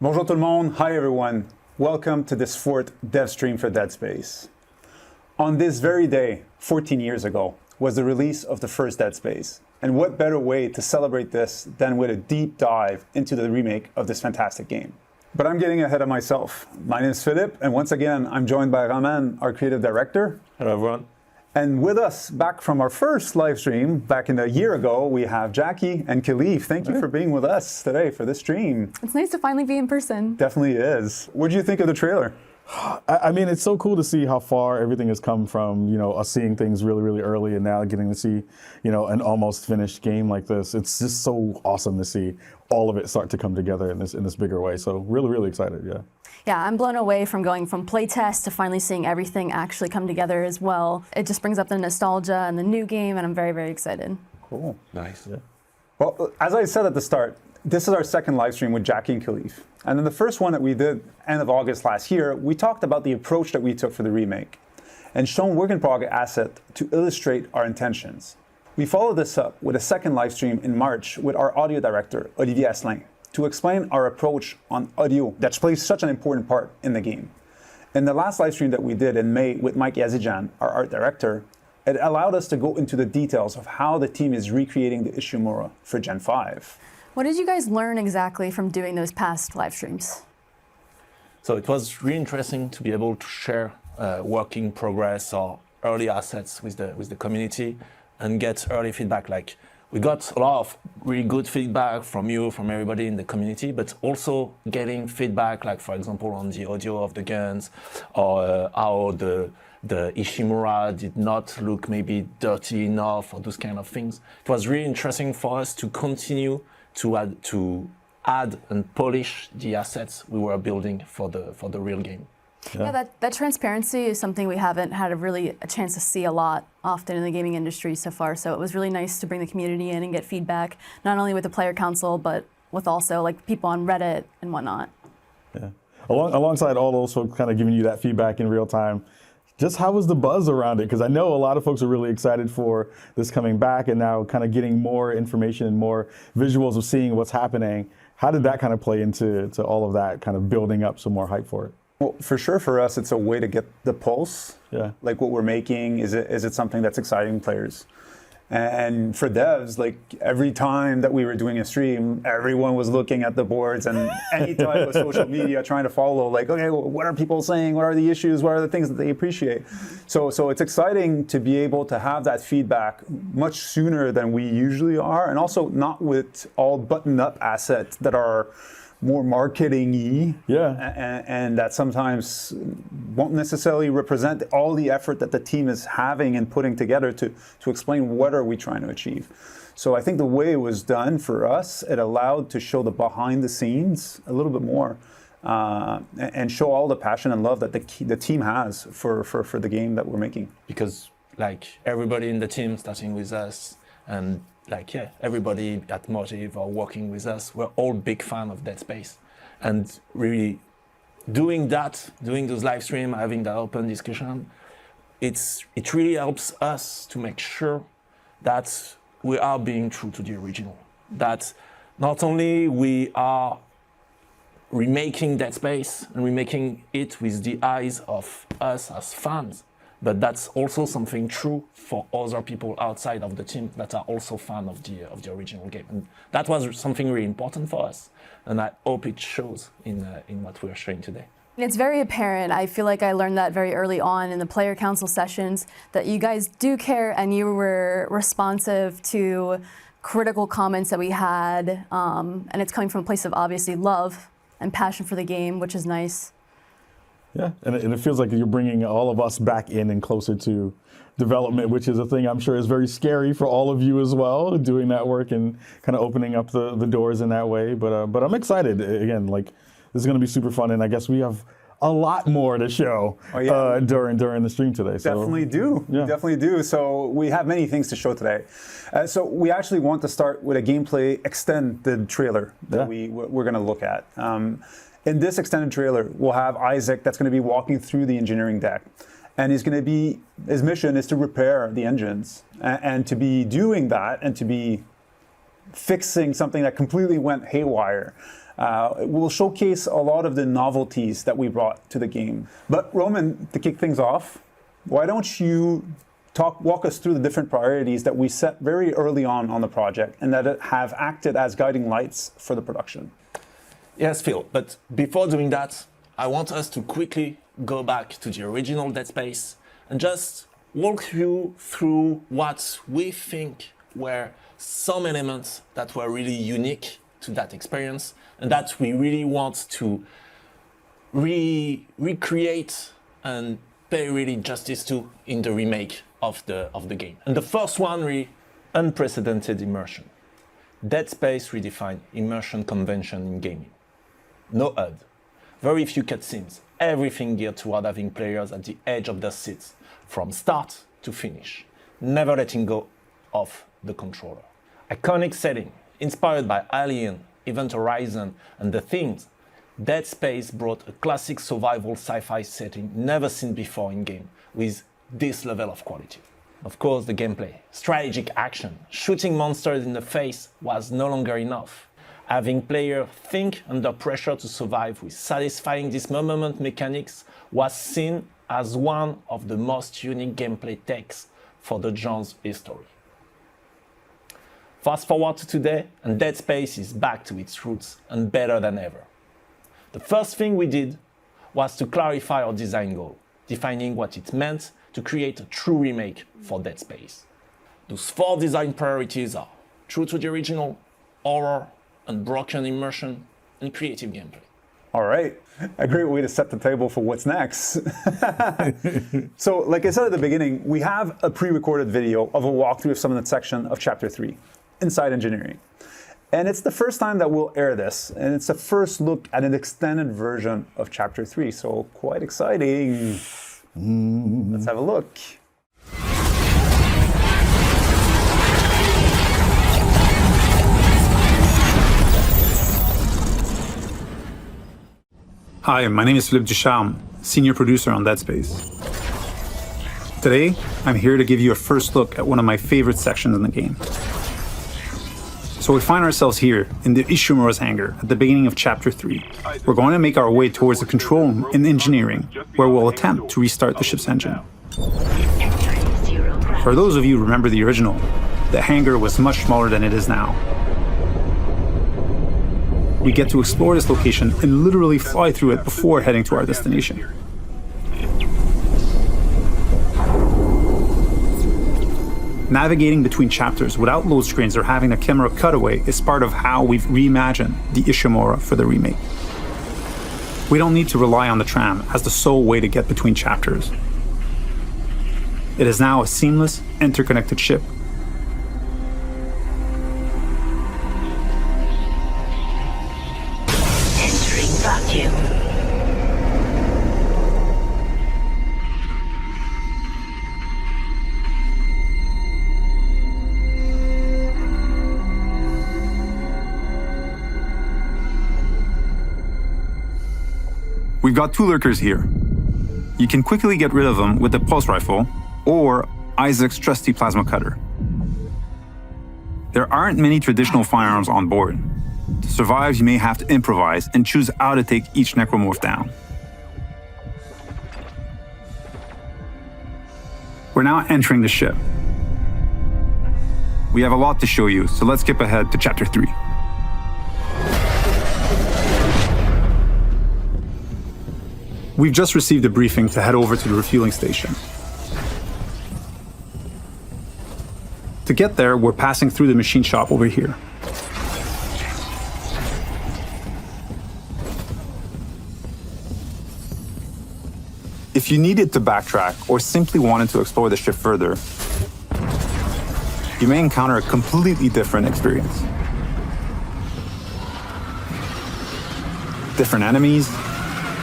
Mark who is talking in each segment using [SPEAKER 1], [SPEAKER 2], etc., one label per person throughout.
[SPEAKER 1] Bonjour tout le monde. Hi everyone. Welcome to this fourth dev stream for Dead Space. On this very day, 14 years ago, was the release of the first Dead Space. And what better way to celebrate this than with a deep dive into the remake of this fantastic game. But I'm getting ahead of myself. My name is Philippe, and once again, I'm joined by Roman, our creative director.
[SPEAKER 2] Hello everyone.
[SPEAKER 1] And with us, back from our first live stream, back in a year ago, we have Jackie and Philippe. Thank you for being with us today for this stream.
[SPEAKER 3] It's nice to finally be in person.
[SPEAKER 1] Definitely is. What did you think of the trailer?
[SPEAKER 2] I mean, it's so cool to see how far everything has come from, us seeing things really, really early and now getting to see, an almost finished game like this. It's just so awesome to see all of it start to come together in this bigger way. So really, really excited, yeah.
[SPEAKER 3] Yeah, I'm blown away from going from playtest to finally seeing everything actually come together as well. It just brings up the nostalgia and the new game, and I'm very, very excited.
[SPEAKER 1] Cool.
[SPEAKER 2] Nice. Yeah.
[SPEAKER 1] Well, as I said at the start, this is our second live stream with Jackie and Philippe. And in the first one that we did end of August last year, we talked about the approach that we took for the remake and shown work in progress asset to illustrate our intentions. We followed this up with a second live stream in March with our audio director, Olivier Asselin, to explain our approach on audio that plays such an important part in the game. In the last live stream that we did in May with Mike Yazijan, our art director, it allowed us to go into the details of how the team is recreating the Ishimura for Gen 5.
[SPEAKER 3] What did you guys learn exactly from doing those past live streams?
[SPEAKER 4] So it was really interesting to be able to share work in progress or early assets with the community and get early feedback. Like, we got a lot of really good feedback from you, from everybody in the community, but also getting feedback, like for example on the audio of the guns, or how the Ishimura did not look maybe dirty enough, or those kind of things. It was really interesting for us to continue to add and polish the assets we were building for the real game.
[SPEAKER 3] Yeah, that transparency is something we haven't had a chance to see a lot often in the gaming industry so far. So it was really nice to bring the community in and get feedback, not only with the player council, but with also like people on Reddit and whatnot.
[SPEAKER 2] Yeah. Alongside all those folks kind of giving you that feedback in real time, just how was the buzz around it? Because I know a lot of folks are really excited for this coming back and now kind of getting more information and more visuals of seeing what's happening. How did that kind of play into all of that, kind of building up some more hype for it?
[SPEAKER 1] Well, for sure for us, it's a way to get the pulse.
[SPEAKER 2] Yeah.
[SPEAKER 1] Like what we're making, is it something that's exciting players? And for devs, like every time that we were doing a stream, everyone was looking at the boards and any type of social media trying to follow, like, okay, well, what are people saying? What are the issues? What are the things that they appreciate? So it's exciting to be able to have that feedback much sooner than we usually are, and also not with all buttoned up assets that are more marketing-y, and that sometimes won't necessarily represent all the effort that the team is having and putting together to explain what are we trying to achieve. So I think the way it was done for us, it allowed to show the behind the scenes a little bit more, and show all the passion and love that the team has for the game that we're making.
[SPEAKER 4] Because like everybody in the team, starting with us, and everybody at Motive or working with us, we're all big fan of Dead Space. And really doing those live streams, having that open discussion, it really helps us to make sure that we are being true to the original. That not only we are remaking Dead Space and remaking it with the eyes of us as fans, but that's also something true for other people outside of the team that are also fans of the original game. And that was something really important for us, and I hope it shows in what we are showing today.
[SPEAKER 3] It's very apparent. I feel like I learned that very early on in the player council sessions, that you guys do care and you were responsive to critical comments that we had, and it's coming from a place of obviously love and passion for the game, which is nice.
[SPEAKER 2] Yeah, and it feels like you're bringing all of us back in and closer to development, which is a thing I'm sure is very scary for all of you as well, doing that work and kind of opening up the doors in that way. But I'm excited. Again, like, this is going to be super fun, and I guess we have a lot more to show during the stream today. So,
[SPEAKER 1] definitely do.
[SPEAKER 2] Yeah.
[SPEAKER 1] Definitely do. So we have many things to show today. So we actually want to start with a gameplay extended trailer that we're going to look at. In this extended trailer, we'll have Isaac that's going to be walking through the engineering deck. And his mission is to repair the engines. And to be doing that and to be fixing something that completely went haywire, We'll showcase a lot of the novelties that we brought to the game. But Roman, to kick things off, why don't you walk us through the different priorities that we set very early on the project and that have acted as guiding lights for the production?
[SPEAKER 4] Yes, Phil, but before doing that, I want us to quickly go back to the original Dead Space and just walk you through what we think were some elements that were really unique to that experience and that we really want to recreate and pay really justice to in the remake of the game. And the first one, really unprecedented immersion. Dead Space redefined immersion convention in gaming. No HUD, very few cutscenes, everything geared toward having players at the edge of their seats from start to finish, never letting go of the controller. Iconic setting, inspired by Alien, Event Horizon, and The Thing, Dead Space brought a classic survival sci-fi setting never seen before in game, with this level of quality. Of course, the gameplay, strategic action, shooting monsters in the face was no longer enough. Having players think under pressure to survive with satisfying dismemberment mechanics was seen as one of the most unique gameplay takes for the genre's history. Fast forward to today, and Dead Space is back to its roots and better than ever. The first thing we did was to clarify our design goal, defining what it meant to create a true remake for Dead Space. Those 4 design priorities are true to the original, horror, unbroken immersion, and creative gameplay.
[SPEAKER 1] All right, a great way to set the table for what's next. So, like I said at the beginning, we have a pre-recorded video of a walkthrough of some of the section of Chapter 3, Inside Engineering. And it's the first time that we'll air this, and it's the first look at an extended version of Chapter 3, so quite exciting. Let's have a look.
[SPEAKER 5] Hi, my name is Philippe Ducharme, senior producer on Dead Space. Today, I'm here to give you a first look at one of my favorite sections in the game. So we find ourselves here in the Ishimura's hangar at the beginning of Chapter 3. We're going to make our way towards the control room in engineering, where we'll attempt to restart the ship's engine. For those of you who remember the original, the hangar was much smaller than it is now. We get to explore this location and literally fly through it before heading to our destination. Navigating between chapters without load screens or having a camera cutaway is part of how we've reimagined the Ishimura for the remake. We don't need to rely on the tram as the sole way to get between chapters. It is now a seamless, interconnected ship.
[SPEAKER 6] Entering vacuum.
[SPEAKER 5] We've got 2 lurkers here. You can quickly get rid of them with the pulse rifle or Isaac's trusty plasma cutter. There aren't many traditional firearms on board. To survive, you may have to improvise and choose how to take each necromorph down. We're now entering the ship. We have a lot to show you, so let's skip ahead to Chapter 3. We've just received a briefing to head over to the refueling station. To get there, we're passing through the machine shop over here. If you needed to backtrack or simply wanted to explore the ship further, you may encounter a completely different experience. Different enemies,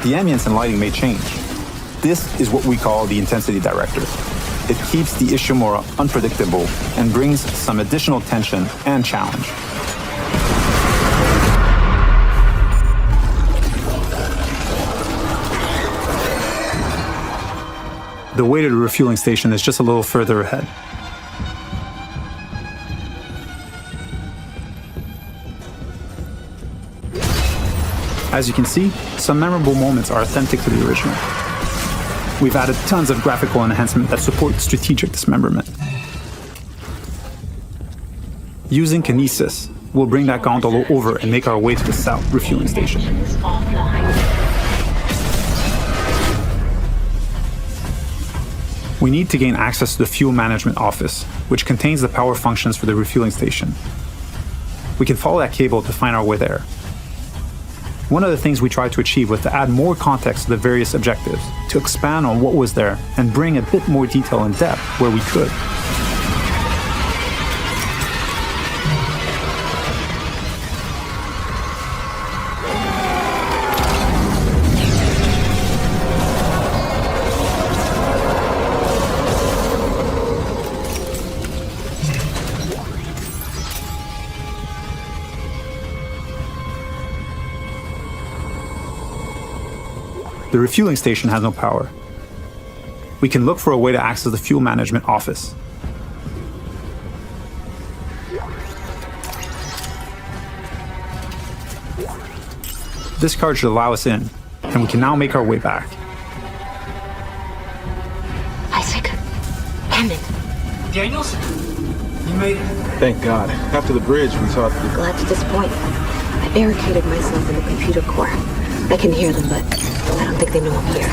[SPEAKER 5] the ambience and lighting may change. This is what we call the intensity director. It keeps the Ishimura unpredictable and brings some additional tension and challenge. The way to the refueling station is just a little further ahead. As you can see, some memorable moments are authentic to the original. We've added tons of graphical enhancement that support strategic dismemberment. Using Kinesis, we'll bring that gondola over and make our way to the south refueling station. We need to gain access to the fuel management office, which contains the power functions for the refueling station. We can follow that cable to find our way there. One of the things we tried to achieve was to add more context to the various objectives, to expand on what was there, and bring a bit more detail and depth where we could. The refueling station has no power. We can look for a way to access the fuel management office. This card should allow us in, and we can now make our way back.
[SPEAKER 7] Isaac. Hammond.
[SPEAKER 8] Daniels? You made it.
[SPEAKER 9] Thank God. After the bridge, we thought...
[SPEAKER 7] Glad to disappoint. I barricaded myself in the computer core. I can hear them, but I don't think they know I'm here.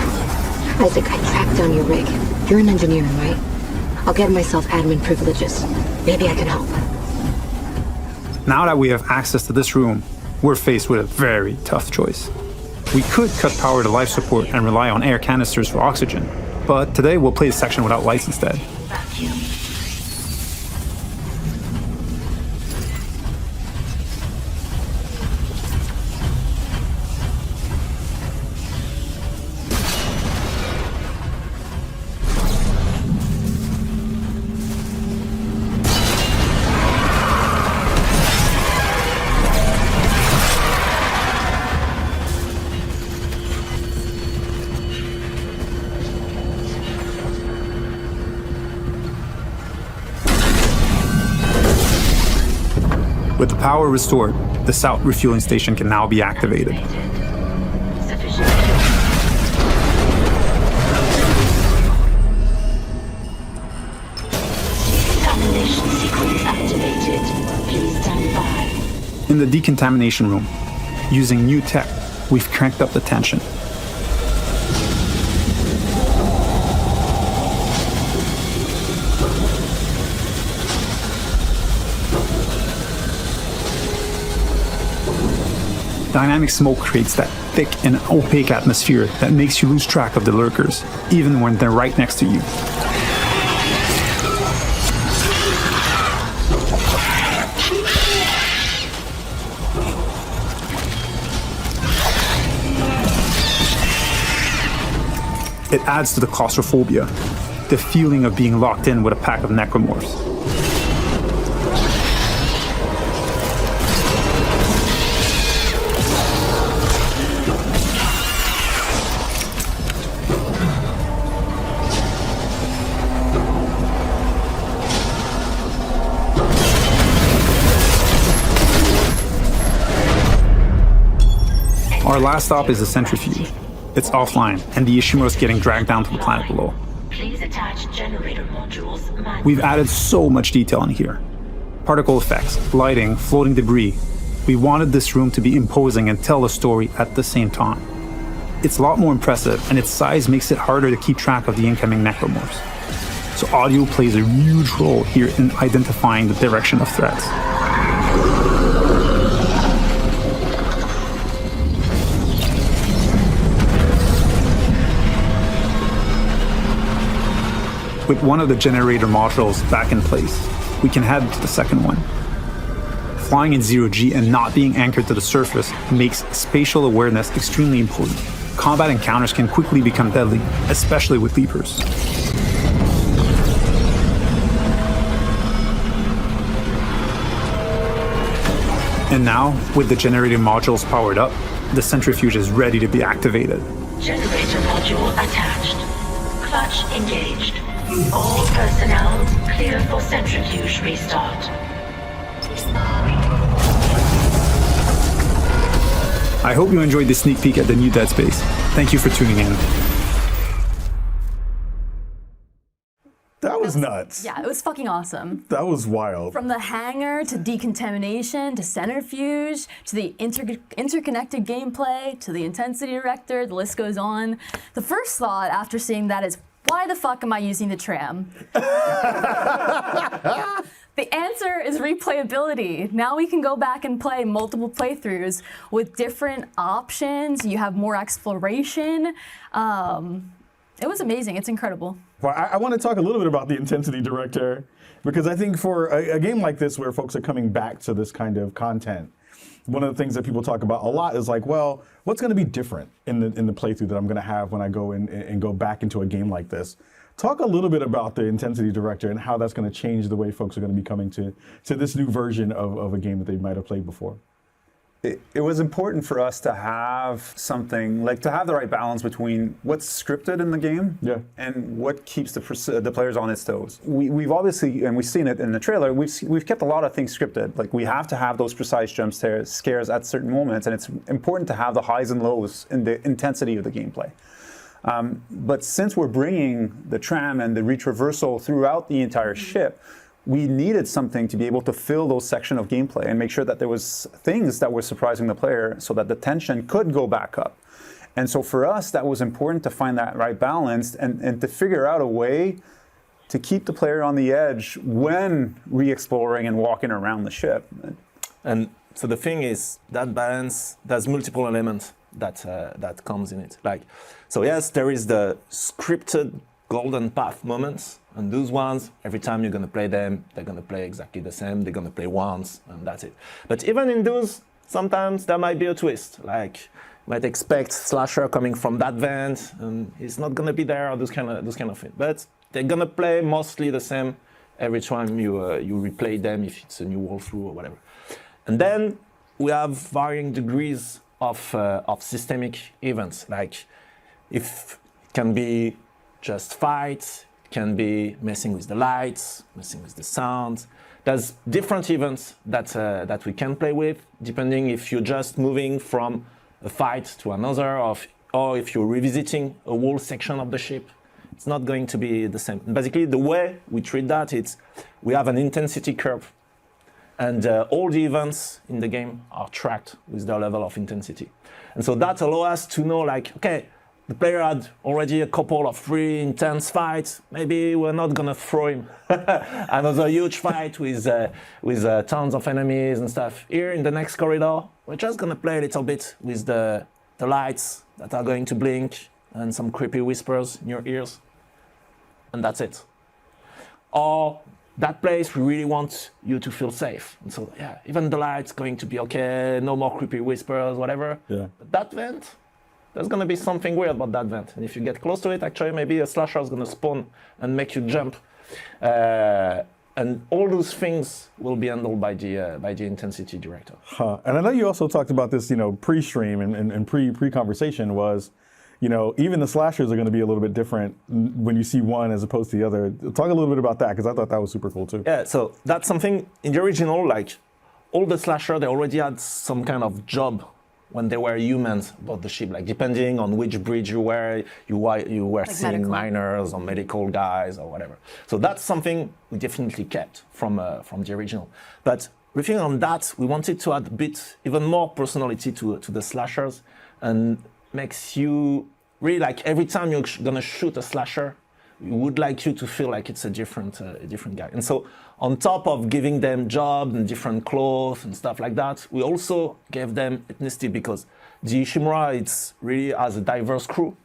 [SPEAKER 7] Isaac, I tracked down your rig. You're an engineer, right? I'll get myself admin privileges. Maybe I can help.
[SPEAKER 5] Now that we have access to this room, we're faced with a very tough choice. We could cut power to life support and rely on air canisters for oxygen, but today we'll play the section without lights instead.
[SPEAKER 6] Vacuum.
[SPEAKER 5] With the power restored, the south refueling station can now be activated.
[SPEAKER 6] Sufficient. Decontamination sequence activated. Please stand by.
[SPEAKER 5] In the decontamination room, using new tech, we've cranked up the tension. Dynamic smoke creates that thick and opaque atmosphere that makes you lose track of the lurkers, even when they're right next to you. It adds to the claustrophobia, the feeling of being locked in with a pack of necromorphs. Our last stop is the centrifuge. It's offline, and the Ishimura is getting dragged down to the planet below.
[SPEAKER 6] Please attach generator modules manually.
[SPEAKER 5] We've added so much detail in here. Particle effects, lighting, floating debris. We wanted this room to be imposing and tell a story at the same time. It's a lot more impressive, and its size makes it harder to keep track of the incoming necromorphs. So audio plays a huge role here in identifying the direction of threats. With one of the generator modules back in place, we can head to the second one. Flying in zero-G and not being anchored to the surface makes spatial awareness extremely important. Combat encounters can quickly become deadly, especially with leapers. And now, with the generator modules powered up, the centrifuge is ready to be activated.
[SPEAKER 6] Generator module attached. Clutch engaged. All personnel clear for centrifuge restart.
[SPEAKER 5] I hope you enjoyed this sneak peek at the new Dead Space. Thank you for tuning in.
[SPEAKER 2] That was nuts.
[SPEAKER 3] Yeah, it was fucking awesome.
[SPEAKER 2] That was wild.
[SPEAKER 3] From the hangar to decontamination to centrifuge to the interconnected gameplay to the intensity director, the list goes on. The first thought after seeing that is, why the fuck am I using the tram? The answer is replayability. Now we can go back and play multiple playthroughs with different options. You have more exploration. It was amazing. It's incredible.
[SPEAKER 2] Well, I want to talk a little bit about the intensity director, because I think for a game like this where folks are coming back to this kind of content, one of the things that people talk about a lot is like, well, what's going to be different in the playthrough that I'm going to have when I go in and go back into a game like this? Talk a little bit about the intensity director and how that's going to change the way folks are going to be coming to this new version of a game that they might have played before.
[SPEAKER 1] It was important for us to have something, like to have the right balance between what's scripted in the game and what keeps the players on its toes. We've obviously, and we've seen it in the trailer, we've kept a lot of things scripted. Like we have to have those precise jump scares at certain moments, and it's important to have the highs and lows in the intensity of the gameplay. But since we're bringing the tram and the retraversal throughout the entire ship, we needed something to be able to fill those sections of gameplay and make sure that there was things that were surprising the player so that the tension could go back up. And so for us, that was important to find that right balance and to figure out a way to keep the player on the edge when re-exploring and walking around the ship.
[SPEAKER 4] And so the thing is, that balance, there's multiple elements that comes in it. Like, so yes, there is the scripted golden path moments, and those ones, every time you're going to play them, they're going to play exactly the same. They're going to play once, and that's it. But even in those, sometimes there might be a twist. Like, you might expect slasher coming from that vent, and it's not going to be there, or those kind of things. But they're going to play mostly the same every time you replay them, if it's a new walkthrough or whatever. And then we have varying degrees of systemic events. Like, if it can be just fights, it can be messing with the lights, messing with the sound. There's different events that we can play with, depending if you're just moving from a fight to another, or if you're revisiting a whole section of the ship. It's not going to be the same. Basically, the way we treat that, it's we have an intensity curve, and all the events in the game are tracked with their level of intensity. And so that allows us to know, like, okay, the player had already a couple of really intense fights. Maybe we're not gonna throw him another huge fight with tons of enemies and stuff. Here in the next corridor, we're just gonna play a little bit with the lights that are going to blink and some creepy whispers in your ears, and that's it. Or that place, we really want you to feel safe. And so, yeah, even the light's going to be okay, no more creepy whispers, whatever. Yeah. But that vent, there's going to be something weird about that vent. And if you get close to it, actually, maybe a slasher is going to spawn and make you jump. And all those things will be handled by the intensity director.
[SPEAKER 2] And I know you also talked about this, pre-stream and pre-conversation was, even the slashers are going to be a little bit different when you see one as opposed to the other. Talk a little bit about that, because I thought that was super cool too.
[SPEAKER 4] Yeah, so that's something in the original, like all the slasher, they already had some kind of job when they were humans about the ship. Like depending on which bridge you were like seeing medical miners or medical guys or whatever. So that's something we definitely kept from the original. But riffing on that, we wanted to add a bit even more personality to the slashers, and makes you really, like, every time you're gonna shoot a slasher, we would like you to feel like it's a different guy. And so on top of giving them jobs and different clothes and stuff like that, we also gave them ethnicity, because the Ishimura, it's really has a diverse crew,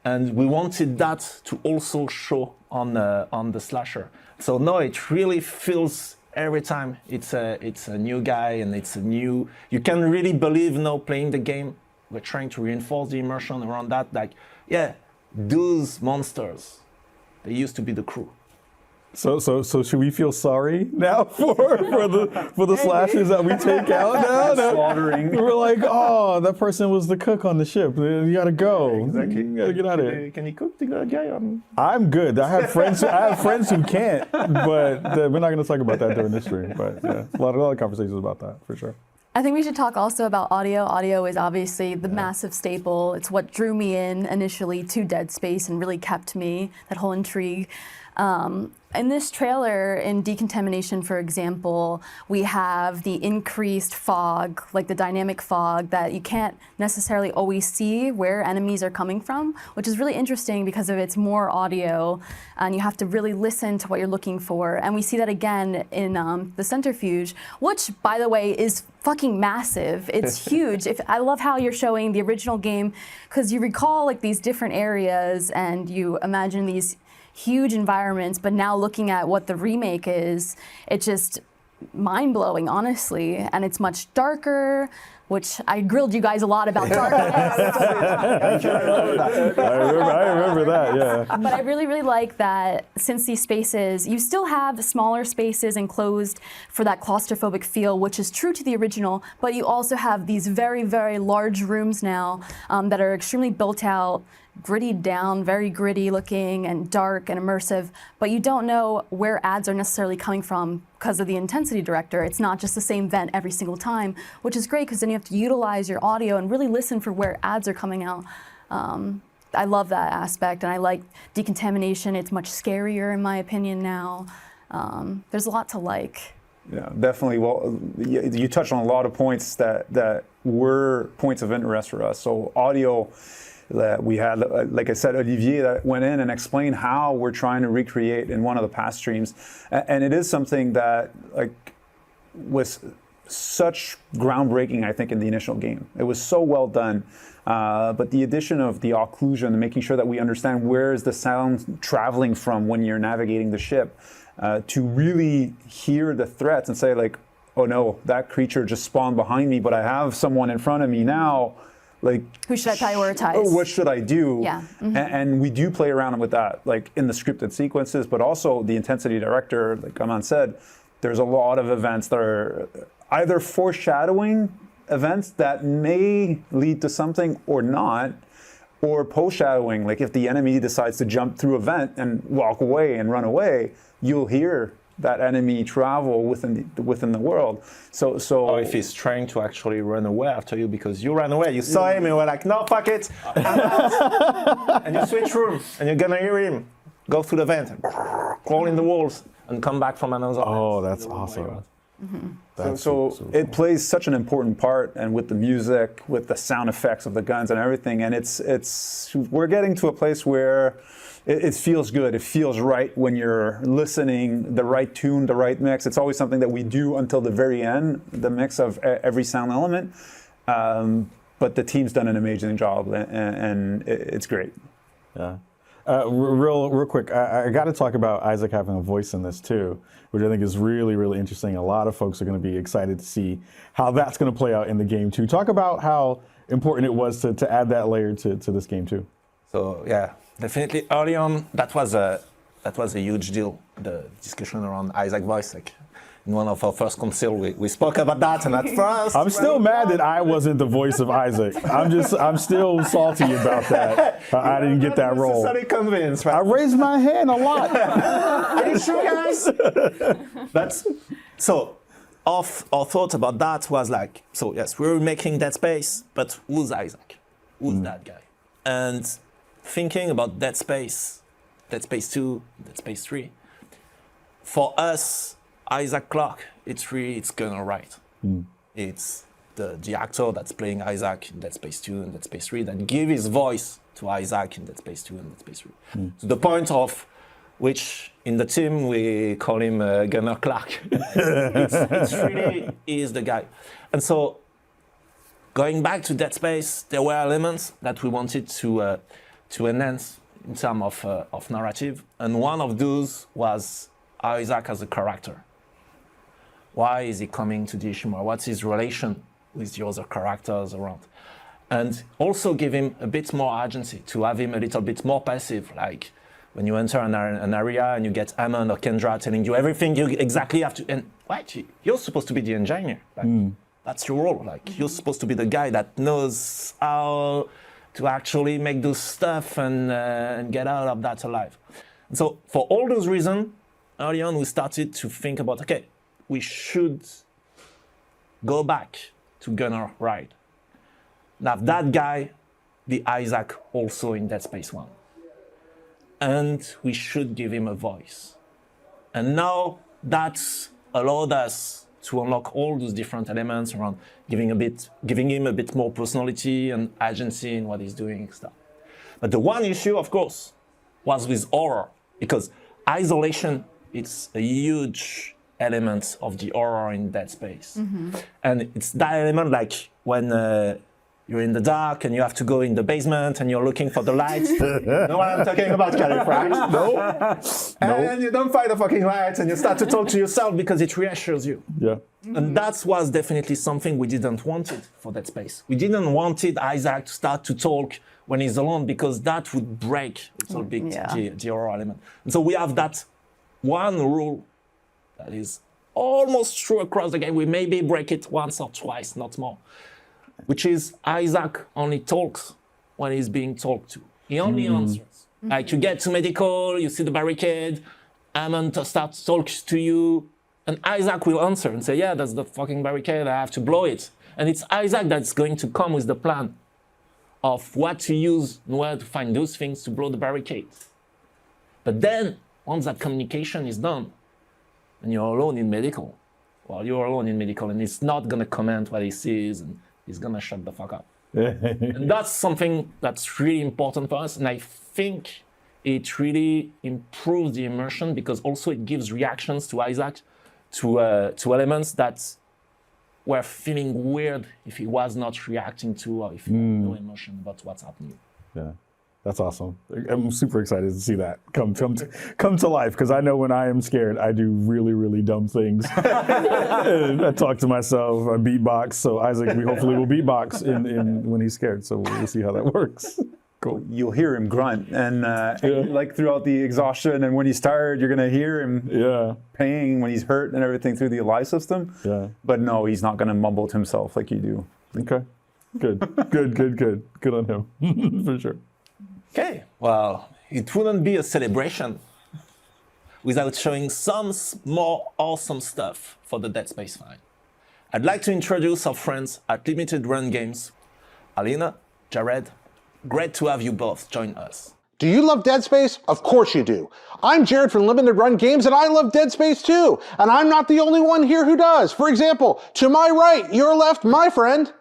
[SPEAKER 4] and we wanted that to also show on the slasher. So now it really feels every time it's a new guy, and you can really believe now playing the game. We're trying to reinforce the immersion around that. Like, yeah, those monsters, they used to be the crew.
[SPEAKER 2] So should we feel sorry now for the slashers that we take out now?
[SPEAKER 1] Slaughtering.
[SPEAKER 2] We're like, oh, that person was the cook on the ship. You gotta go.
[SPEAKER 1] Exactly.
[SPEAKER 2] You gotta get out of here.
[SPEAKER 4] Can you cook the guy?
[SPEAKER 2] I'm good. I have friends who can't, but we're not gonna talk about that during this stream. But yeah, a lot of conversations about that for sure.
[SPEAKER 3] I think we should talk also about audio. Audio is obviously the massive staple. It's what drew me in initially to Dead Space and really kept me, that whole intrigue. In this trailer, in Decontamination, for example, we have the increased fog, like the dynamic fog, that you can't necessarily always see where enemies are coming from, which is really interesting because of its more audio, and you have to really listen to what you're looking for. And we see that again in the centrifuge, which, by the way, is fucking massive. It's huge. I love how you're showing the original game, because you recall like these different areas and you imagine these huge environments, but now looking at what the remake is, it's just mind-blowing, honestly. And it's much darker, which I grilled you guys a lot about darkness.
[SPEAKER 2] I remember that, yeah.
[SPEAKER 3] But I really, really like that since these spaces, you still have smaller spaces enclosed for that claustrophobic feel, which is true to the original, but you also have these very, very large rooms now that are extremely built out, grittied down, very gritty looking and dark and immersive, but you don't know where ads are necessarily coming from because of the intensity director. It's not just the same vent every single time, which is great because then you have to utilize your audio and really listen for where ads are coming out. I love that aspect, and I like Decontamination. It's much scarier in my opinion now. There's a lot to like.
[SPEAKER 1] Yeah, definitely. Well, you touched on a lot of points that were points of interest for us. So audio, that we had, like I said, Olivier that went in and explained how we're trying to recreate in one of the past streams. And it is something that like was such groundbreaking, I think, in the initial game. It was so well done. But the addition of the occlusion, making sure that we understand where is the sound traveling from when you're navigating the ship, to really hear the threats and say like, oh no, that creature just spawned behind me, but I have someone in front of me now. Like,
[SPEAKER 3] who should I prioritize?
[SPEAKER 1] What should I do?
[SPEAKER 3] Yeah. Mm-hmm.
[SPEAKER 1] And we do play around with that, like in the scripted sequences, but also the intensity director, like Aman said, there's a lot of events that are either foreshadowing events that may lead to something or not, or post-shadowing. Like if the enemy decides to jump through a vent and walk away and run away, you'll hear that enemy travel within the world. So
[SPEAKER 4] or if he's trying to actually run away after you because you ran away, you saw him and you were like, no, fuck it, I'm out. And you switch room and you're gonna hear him go through the vent, and crawl in the walls, and come back from another.
[SPEAKER 2] Oh, that's awesome.
[SPEAKER 1] Mm-hmm. So it plays such an important part, and with the music, with the sound effects of the guns and everything, and it's we're getting to a place where it feels good. It feels right when you're listening, the right tune, the right mix. It's always something that we do until the very end, the mix of every sound element. But the team's done an amazing job, and it's great.
[SPEAKER 2] Yeah. Real quick, I got to talk about Isaac having a voice in this too, which I think is really, really interesting. A lot of folks are going to be excited to see how that's going to play out in the game too. Talk about how important it was to add that layer to this game too.
[SPEAKER 4] So yeah, definitely early on, that was a huge deal. The discussion around Isaac voice, like in one of our first conceal, we spoke about that, and at first
[SPEAKER 2] I'm still mad that I wasn't the voice of Isaac. I'm still salty about that. I didn't get that role.
[SPEAKER 4] Convinced, right?
[SPEAKER 2] I raised my hand a lot.
[SPEAKER 4] Are you sure, guys? But so our thought about that was like, so yes, we were making Dead Space, but who's Isaac? Who's that guy? And thinking about Dead Space 2, Dead Space 3, for us, Isaac Clarke, it's gonna write. It's the actor that's playing Isaac in Dead Space 2 and Dead Space 3 that give his voice to Isaac in Dead Space 2 and Dead Space 3. To the point of which in the team we call him Gunner Clarke. It's really is the guy. And so going back to Dead Space, there were elements that we wanted to enhance in terms of narrative, and one of those was Isaac as a character. Why is he coming to Ducharme? What's his relation with the other characters around? And also give him a bit more agency, to have him a little bit more passive, like when you enter an area and you get Hammond or Kendra telling you everything you exactly have to, and what, you're supposed to be the engineer. Like, that's your role. Like, you're supposed to be the guy that knows how to actually make those stuff and get out of that alive. And so for all those reasons, early on we started to think about, okay, we should go back to Gunner right. Now that guy, the Isaac, also in Dead Space 1. And we should give him a voice. And now that's allowed us to unlock all those different elements around giving him a bit more personality and agency in what he's doing and stuff. But the one issue, of course, was with horror, because isolation, it's a huge element of the horror in Dead Space. And it's that element like when you're in the dark and you have to go in the basement and you're looking for the lights. Know what I'm talking about, Califrax? No? And you don't find the fucking lights and you start to talk to yourself because it reassures you.
[SPEAKER 2] Yeah.
[SPEAKER 4] And that was definitely something we didn't want it for Dead Space. We didn't want Isaac to start to talk when he's alone, because that would break the horror element. And so we have that one rule that is almost true across the game. We maybe break it once or twice, not more, which is Isaac only talks when he's being talked to. He only answers. Like you get to medical, you see the barricade, Hammond starts to talk to you, and Isaac will answer and say, yeah, that's the fucking barricade, I have to blow it. And it's Isaac that's going to come with the plan of what to use and where to find those things to blow the barricade. But then, once that communication is done, and you're alone in medical, and he's not gonna comment what he sees, and he's gonna shut the fuck up. And that's something that's really important for us, and I think it really improves the immersion, because also it gives reactions to Isaac to elements that were feeling weird if he was not reacting to, or if he had no emotion about what's happening.
[SPEAKER 2] Yeah, that's awesome. I'm super excited to see that come to life, because I know when I am scared, I do really, really dumb things. I talk to myself, I beatbox. So Isaac, we hopefully will beatbox in when he's scared. So we'll see how that works. Cool.
[SPEAKER 1] You'll hear him grunt, and like throughout the exhaustion, and when he's tired, you're gonna hear him paying when he's hurt and everything through the Eli system.
[SPEAKER 2] Yeah.
[SPEAKER 1] But no, he's not gonna mumble to himself like you do.
[SPEAKER 2] Okay. Good on him, for sure.
[SPEAKER 4] Okay, well, it wouldn't be a celebration without showing some more awesome stuff for the Dead Space fan. I'd like to introduce our friends at Limited Run Games. Alina, Jared, great to have you both join us.
[SPEAKER 10] Do you love Dead Space? Of course you do. I'm Jared from Limited Run Games, and I love Dead Space too. And I'm not the only one here who does. For example, to my right, your left, my friend.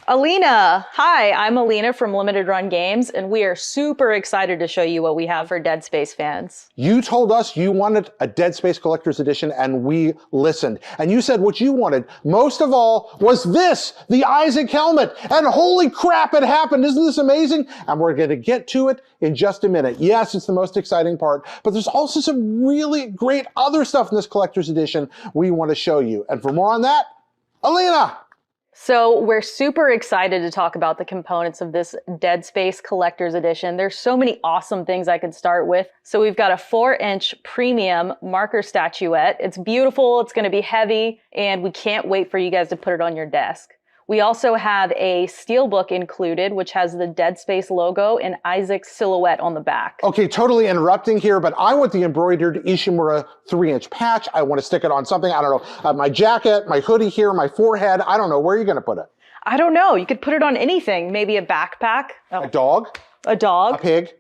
[SPEAKER 11] Alina. Hi, I'm Alina from Limited Run Games, and we are super excited to show you what we have for Dead Space fans.
[SPEAKER 10] You told us you wanted a Dead Space Collector's Edition, and we listened. And you said what you wanted, most of all, was this, the Isaac helmet. And holy crap, it happened. Isn't this amazing? And we're going to get to it in just a minute. Yes, it's the most exciting part, but there's also some really great other stuff in this Collector's Edition we want to show you. And for more on that, Alina!
[SPEAKER 11] So we're super excited to talk about the components of this Dead Space Collector's Edition. There's so many awesome things I could start with. So we've got a 4-inch premium marker statuette. It's beautiful, it's going to be heavy, and we can't wait for you guys to put it on your desk. We also have a steelbook included, which has the Dead Space logo and Isaac's silhouette on the back.
[SPEAKER 10] Okay, totally interrupting here, but I want the embroidered Ishimura 3-inch patch. I want to stick it on something, I don't know, my jacket, my hoodie here, my forehead. I don't know. Where are you going to put it?
[SPEAKER 11] I don't know. You could put it on anything. Maybe a backpack. Oh.
[SPEAKER 10] A dog?
[SPEAKER 11] A dog.
[SPEAKER 10] A pig?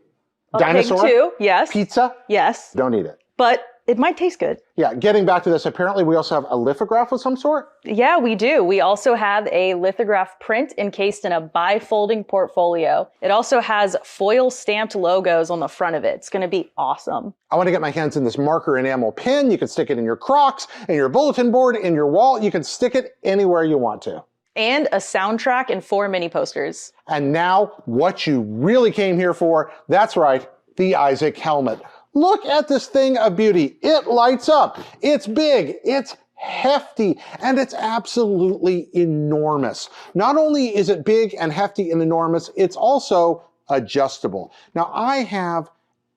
[SPEAKER 11] A
[SPEAKER 10] dinosaur?
[SPEAKER 11] pig too, yes.
[SPEAKER 10] Pizza?
[SPEAKER 11] Yes.
[SPEAKER 10] Don't eat it.
[SPEAKER 11] But it might taste good.
[SPEAKER 10] Yeah, getting back to this, apparently we also have a lithograph of some sort?
[SPEAKER 11] Yeah, we do. We also have a lithograph print encased in a bifolding portfolio. It also has foil stamped logos on the front of it. It's going to be awesome.
[SPEAKER 10] I want to get my hands in this marker enamel pin. You can stick it in your Crocs, in your bulletin board, in your wall. You can stick it anywhere you want to.
[SPEAKER 11] And a soundtrack and 4 mini posters.
[SPEAKER 10] And now, what you really came here for, that's right, the Isaac helmet. Look at this thing of beauty. It lights up. It's big. It's hefty. And it's absolutely enormous. Not only is it big and hefty and enormous, it's also adjustable. Now, I have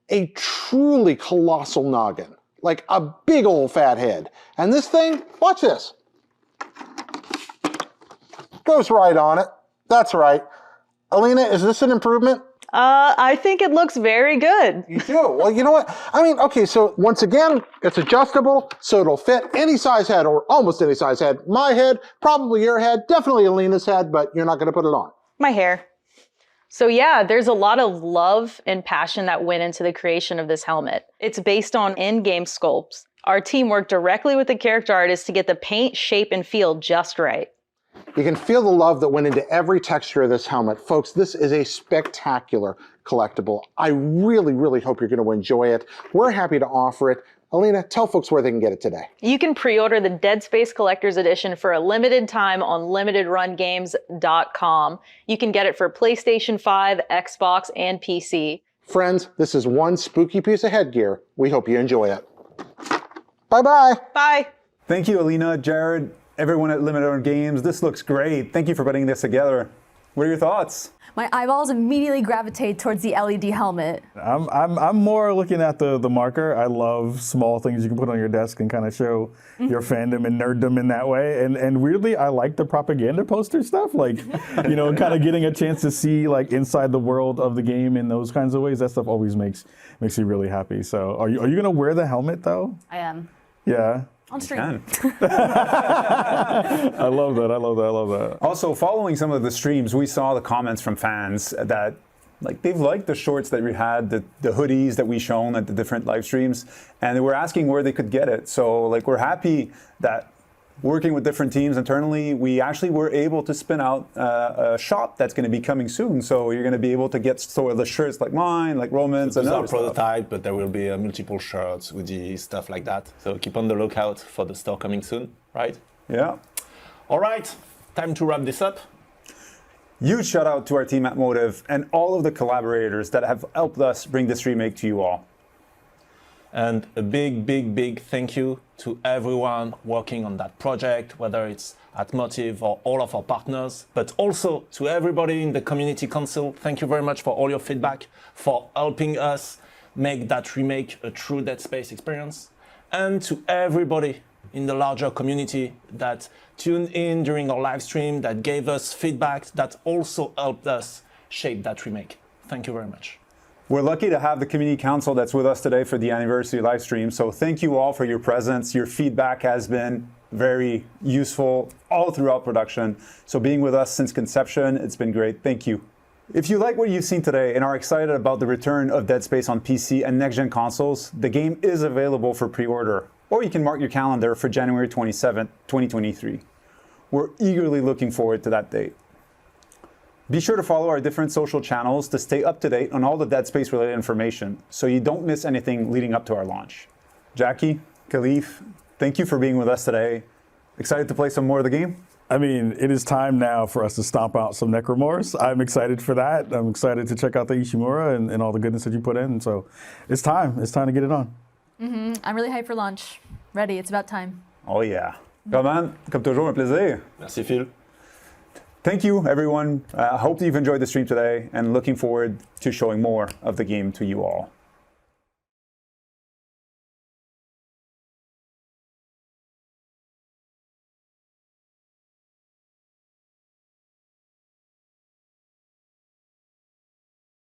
[SPEAKER 10] a truly colossal noggin, like a big old fat head. And this thing, watch this. Goes right on it. That's right. Alina, is this an improvement?
[SPEAKER 11] I think it looks very good.
[SPEAKER 10] You do? Well, you know what? I mean, okay, so once again, it's adjustable, so it'll fit any size head or almost any size head. My head, probably your head, definitely Alina's head, but you're not going to put it on.
[SPEAKER 11] My hair. So yeah, there's a lot of love and passion that went into the creation of this helmet. It's based on in-game sculpts. Our team worked directly with the character artist to get the paint, shape, and feel just right.
[SPEAKER 10] You can feel the love that went into every texture of this helmet. Folks, this is a spectacular collectible. I really, really hope you're going to enjoy it. We're happy to offer it. Alina, tell folks where they can get it today.
[SPEAKER 11] You can pre-order the Dead Space Collector's Edition for a limited time on limitedrungames.com. You can get it for PlayStation 5, Xbox, and PC.
[SPEAKER 10] Friends, this is one spooky piece of headgear. We hope you enjoy it. Bye-bye.
[SPEAKER 11] Bye.
[SPEAKER 1] Thank you, Alina, Jared, everyone at Limited Run Games. This looks great. Thank you for putting this together. What are your thoughts?
[SPEAKER 3] My eyeballs immediately gravitate towards the LED helmet.
[SPEAKER 2] I'm more looking at the marker. I love small things you can put on your desk and kind of show your fandom and nerddom in that way. And weirdly, I like the propaganda poster stuff. Like, you know, kind of getting a chance to see like inside the world of the game in those kinds of ways. That stuff always makes me really happy. So are you gonna wear the helmet though?
[SPEAKER 3] I am.
[SPEAKER 2] Yeah.
[SPEAKER 3] On stream.
[SPEAKER 2] I love that. I love that.
[SPEAKER 1] Also, following some of the streams, we saw the comments from fans that like they've liked the shorts that we had, the hoodies that we shown at the different live streams, and they were asking where they could get it. So like we're happy that working with different teams internally, we actually were able to spin out a shop that's going to be coming soon. So you're going to be able to get sort of the shirts like mine, like Roman's,
[SPEAKER 4] so
[SPEAKER 1] and other stuff.
[SPEAKER 4] prototype, but there will be multiple shirts, hoodies, stuff like that. So keep on the lookout for the store coming soon, right?
[SPEAKER 1] Yeah.
[SPEAKER 4] All right, time to wrap this up.
[SPEAKER 1] Huge shout out to our team at Motive and all of the collaborators that have helped us bring this remake to you all.
[SPEAKER 4] And a big thank you to everyone working on that project, whether it's at Motive or all of our partners, but also to everybody in the Community Council. Thank you very much for all your feedback, for helping us make that remake a true Dead Space experience. And to everybody in the larger community that tuned in during our live stream, that gave us feedback, that also helped us shape that remake. Thank you very much.
[SPEAKER 1] We're lucky to have the Community Council that's with us today for the anniversary live stream. So thank you all for your presence. Your feedback has been very useful all throughout production. So being with us since conception, it's been great. Thank you. If you like what you've seen today and are excited about the return of Dead Space on PC and next-gen consoles, the game is available for pre-order, or you can mark your calendar for January 27th, 2023. We're eagerly looking forward to that date. Be sure to follow our different social channels to stay up to date on all the Dead Space related information so you don't miss anything leading up to our launch. Jackie, Philippe, thank you for being with us today. Excited to play some more of the game?
[SPEAKER 2] I mean, it is time now for us to stomp out some Necromorphs. I'm excited for that. I'm excited to check out the Ishimura and all the goodness that you put in. So it's time. It's time to get it on.
[SPEAKER 3] I'm really hyped for launch. Ready, it's about time.
[SPEAKER 1] Oh yeah. Roman, comme toujours, un plaisir.
[SPEAKER 4] Merci, Phil.
[SPEAKER 1] Thank you, everyone. I hope you've enjoyed the stream today and looking forward to showing more of the game to you all.